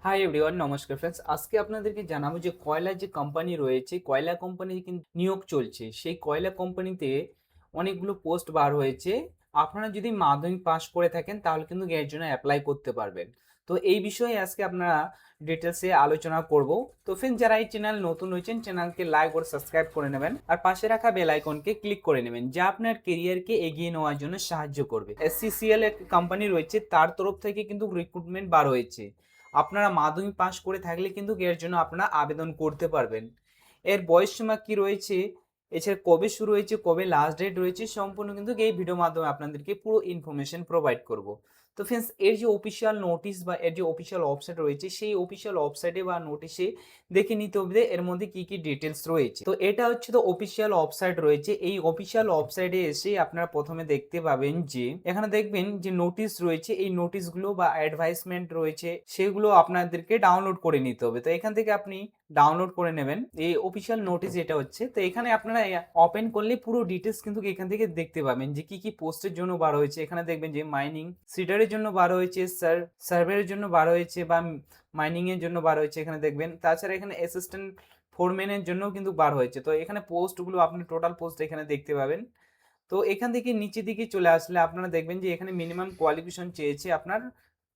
Hi everyone, নমস্কার friends. আজকে আপনাদেরকে জানাবো যে কয়লার যে কোম্পানি রয়েছে, কয়লা কোম্পানি কিন্তু নিয়োগ চলছে। সেই কয়লা কোম্পানিতে অনেকগুলো পোস্ট বার হয়েছে। আপনারা যদি মাধ্যমিক পাস করে থাকেন তাহলে কিন্তু এর জন্য অ্যাপ্লাই করতে পারবেন। তো এই বিষয়ে আজকে আপনারা ডিটেলসে আলোচনা করব। তো ফ্রেন্ডস, যারা এই চ্যানেল নতুন হয়েছেন চ্যানেলকে লাইক ও সাবস্ক্রাইব করে নেবেন আর পাশে রাখা বেল আইকনকে ক্লিক করে নেবেন, যা আপনার কেরিয়ারকে এগিয়ে নেওয়ার জন্য সাহায্য করবে। এসসিসিএল এক কোম্পানি রয়েছে, তার তরফ থেকে কিন্তু রিক্রুটমেন্ট বার হয়েছে। আপনারা মাধ্যমিক পাস করে থাকলে কিন্তু এর জন্য আপনারা আবেদন করতে পারবেন। এর বয়সসীমা কি রয়েছে, এছাড়া কবে শুরু হয়েছে, কবে লাস্ট ডেট রয়েছে, সম্পূর্ণ কিন্তু এই ভিডিওর মাধ্যমে আপনাদেরকে পুরো ইনফরমেশন প্রোভাইড করব। তো ফ্রেন্ডস, এর যে অফিসিয়াল নোটিশ বা এর যে অফিসিয়াল ওয়েবসাইট রয়েছে, সেই অফিসিয়াল ওয়েবসাইটে বা নোটিশে দেখে নিতে হবে এর মধ্যে কি কি ডিটেলস রয়েছে। তো এটা হচ্ছে তো অফিসিয়াল ওয়েবসাইট রয়েছে। এই অফিসিয়াল ওয়েবসাইটে এসে আপনারা প্রথমে দেখতে পাবেন যে এখানে দেখবেন যে নোটিশ রয়েছে। এই নোটিশগুলো বা অ্যাডভাইসমেন্ট রয়েছে, সেগুলো আপনাদেরকে ডাউনলোড করে নিতে হবে। তো এখান থেকে আপনি ডাউনলোড করে নেবেন এই অফিসিয়াল নোটিশ যেটা হচ্ছে। তো এখানে আপনারা ওপেন করলে পুরো ডিটেলস কিন্তু এখান থেকে দেখতে পাবেন যে কি কি পোস্টের জন্য বার হয়েছে। এখানে দেখবেন যে মাইনিং সিডারের জন্য বার হয়েছে, সার্ভের জন্য বার হয়েছে, বা মাইনিং এর জন্য বার হয়েছে এখানে দেখবেন। তাছাড়া এখানে অ্যাসিস্ট্যান্ট ফোরম্যানের জন্য কিন্তু বার হয়েছে। তো এখানে পোস্টগুলো আপনি টোটাল পোস্ট এখানে দেখতে পাবেন। তো এখান থেকে নিচের দিকে চলে আসলে আপনারা দেখবেন যে এখানে মিনিমাম কোয়ালিফিকেশন চেয়েছে আপনার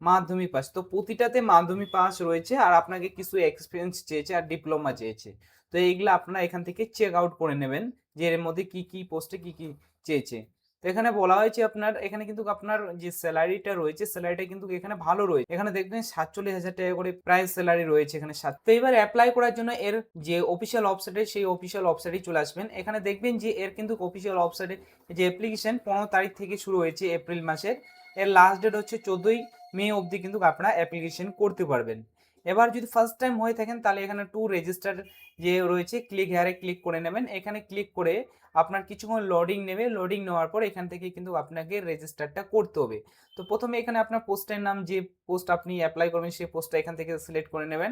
মাধ্যমিক পাস। তো প্রতিটাতে মাধ্যমিক পাস রয়েছে, আর আপনাকে কিছু এক্সপিরিয়েন্স চেয়েছে আর ডিপ্লোমা চেয়েছে। তো এইগুলো আপনারা এখান থেকে চেক আউট করে নেবেন যে এর মধ্যে কি কি পোস্টে কি কি চেয়েছে। তো এখানে বলা হয়েছে আপনার এখানে কিন্তু আপনার যে স্যালারিটা রয়েছে, স্যালারিটা কিন্তু এখানে ভালো রয়েছে। এখানে দেখবেন 47,000 টাকা করে প্রায় স্যালারি রয়েছে এখানে। তো এবার অ্যাপ্লাই করার জন্য এর যে অফিসিয়াল ওয়েবসাইটে, সেই অফিসিয়াল ওয়েবসাইটে চলে আসবেন। এখানে দেখবেন যে এর কিন্তু অফিসিয়াল ওয়েবসাইটে যে অ্যাপ্লিকেশন 15 তারিখ থেকে শুরু হয়েছে এপ্রিল মাসের। এর লাস্ট ডেট হচ্ছে 14ই মে অবধি কিন্তু আপনারা অ্যাপ্লিকেশন করতে পারবেন। এবার যদি ফার্স্ট টাইম হয়ে থাকেন তাহলে এখানে টু রেজিস্টার যে রয়েছে, ক্লিক হেয়ারে ক্লিক করে নেবেন। এখানে ক্লিক করে আপনার কিছুক্ষণ লোডিং নেবে। লোডিং নেওয়ার পর এখান থেকে কিন্তু আপনাকে রেজিস্টারটা করতে হবে। তো প্রথমে এখানে আপনার পোস্টের নাম, যে পোস্ট আপনি অ্যাপ্লাই করবেন সেই পোস্টটা এখান থেকে সিলেক্ট করে নেবেন।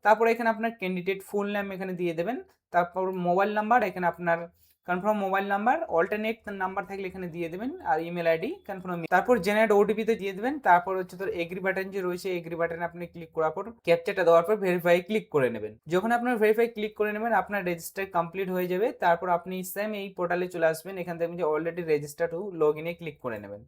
তারপরে এখানে আপনার ক্যান্ডিডেট ফুল নাম এখানে দিয়ে দেবেন। তারপর মোবাইল নাম্বার, এখানে আপনার confirm mobile number, alternate number থাকলে এখানে দিয়ে দেবেন, আর ইমেল আইডি কনফার্ম। তারপর জেনারেট ওটিপি তে দিয়ে দেবেন। তারপর হচ্ছে তোর এগ্রি বাটন যে রয়েছে, এগ্রি বাটনে আপনি ক্লিক করার পর ক্যাপচাটা দেওয়ার পর ভেরিফাই ক্লিক করে নেবেন। যখন আপনার ভেরিফাই ক্লিক করে নেবেন আপনার রেজিস্টার কমপ্লিট হয়ে যাবে। তারপর আপনি সেম এই পোর্টালে চলে আসবেন। এখান থেকে যে অলরেডি রেজিস্টার্ড লগ ইনে ক্লিক করে নেবেন।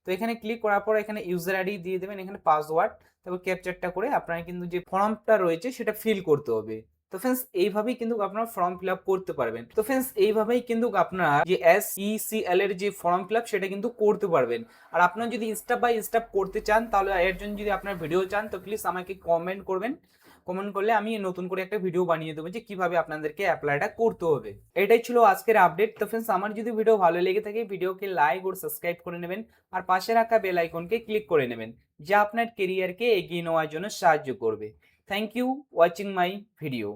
তো এখানে ক্লিক করার পর এখানে ইউজার আইডি দিয়ে দেবেন, এখানে পাসওয়ার্ড, তারপর ক্যাপচারটা করে আপনার কিন্তু যে ফর্মটা রয়েছে সেটা ফিল করতে হবে। তো ফ্রেন্ডস, এইভাবেই কিন্তু আপনারা ফর্ম ফিল আপ করতে পারবেন। তো ফ্রেন্ডস, এইভাবেই কিন্তু আপনারা যে SECL এর যে ফর্ম ফিল আপ সেটা কিন্তু করতে পারবেন। আর আপনারা যদি স্টেপ বাই স্টেপ করতে চান, তাহলে এর জন্য যদি আপনার ভিডিও চান তো প্লিজ আমাকে কমেন্ট করবেন। কমেন্ট করলে আমি নতুন করে একটা ভিডিও বানিয়ে দেবো যে কিভাবে আপনাদেরকে অ্যাপ্লাইটা করতে হবে। এটাই ছিল আজকের আপডেট। তো ফ্রেন্ডস, আমার যদি ভিডিও ভালো লেগে থাকে ভিডিওকে লাইক ও সাবস্ক্রাইব করে নেবেন আর পাশে রাখা বেল আইকনকে ক্লিক করে নেবেন, যা আপনার কেরিয়ারকে এগিয়ে নেওয়ার জন্য সাহায্য করবে। Thank you watching my video.